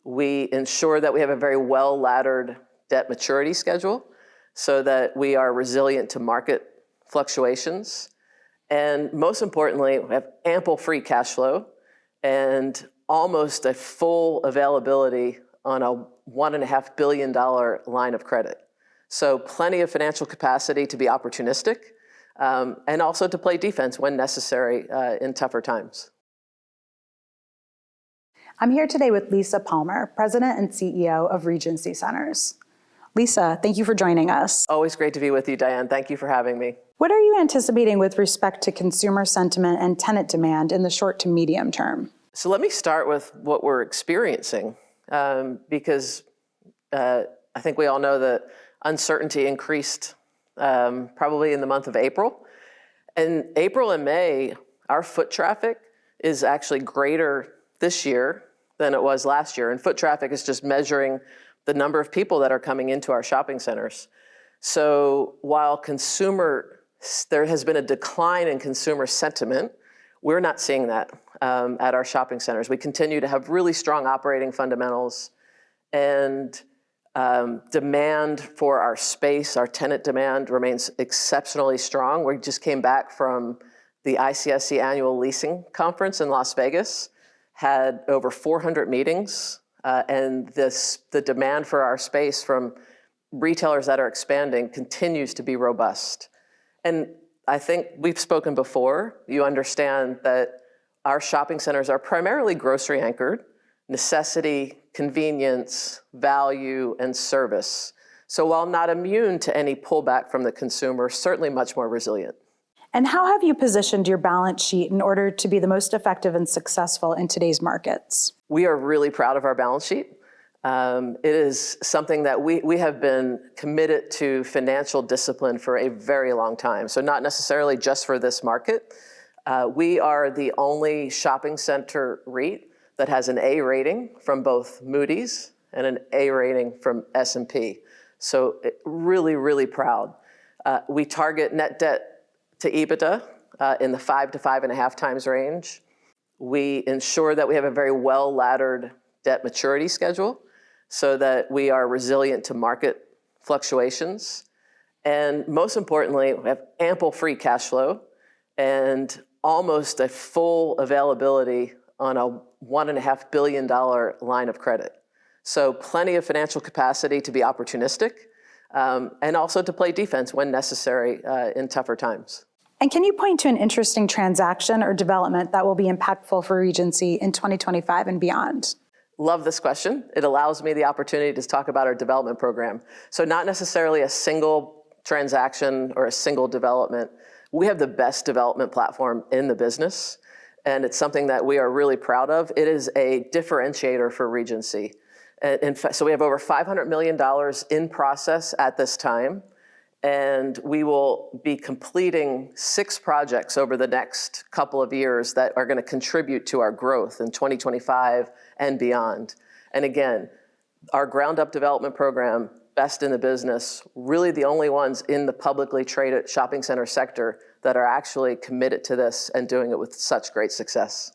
We ensure that we have a very well-laddered debt maturity schedule so that we are resilient to market fluctuations. And most importantly, we have ample free cash flow and almost a full availability on a $1.5 billion line of credit. So plenty of financial capacity to be opportunistic and also to play defense when necessary in tougher times. I'm here today with Lisa Palmer, President and CEO of Regency Centers. Lisa, thank you for joining us. Always great to be with you, Diane. Thank you for having me. What are you anticipating with respect to consumer sentiment and tenant demand in the short to medium term? So let me start with what we're experiencing, because I think we all know that uncertainty increased probably in the month of April. In April and May, our foot traffic is actually greater this year than it was last year. And foot traffic is just measuring the number of people that are coming into our shopping centers. So while there has been a decline in consumer sentiment, we're not seeing that at our shopping centers. We continue to have really strong operating fundamentals, and demand for our space, our tenant demand, remains exceptionally strong. We just came back from the ICSC annual leasing conference in Las Vegas, had over 400 meetings, and the demand for our space from retailers that are expanding continues to be robust. And I think we've spoken before. You understand that our shopping centers are primarily grocery anchored, necessity, convenience, value, and service. So while not immune to any pullback from the consumer, certainly much more resilient. And how have you positioned your balance sheet in order to be the most effective and successful in today's markets? We are really proud of our balance sheet. It is something that we have been committed to financial discipline for a very long time. So not necessarily just for this market. We are the only shopping center REIT that has an A rating from both Moody's and an A rating from S&P. So really, really proud. We target net debt to EBITDA in the 5 to 5.5 times range. We ensure that we have a very well-laddered debt maturity schedule so that we are resilient to market fluctuations. And most importantly, we have ample free cash flow and almost a full availability on a $1.5 billion line of credit. So plenty of financial capacity to be opportunistic and also to play defense when necessary in tougher times. And can you point to an interesting transaction or development that will be impactful for Regency in 2025 and beyond? Love this question. It allows me the opportunity to talk about our development program. So not necessarily a single transaction or a single development. We have the best development platform in the business, and it's something that we are really proud of. It is a differentiator for Regency. In fact, so we have over $500 million in process at this time, and we will be completing 6 projects over the next couple of years that are going to contribute to our growth in 2025 and beyond. And again, our ground-up development program, best in the business, really the only ones in the publicly traded shopping center sector that are actually committed to this and doing it with such great success.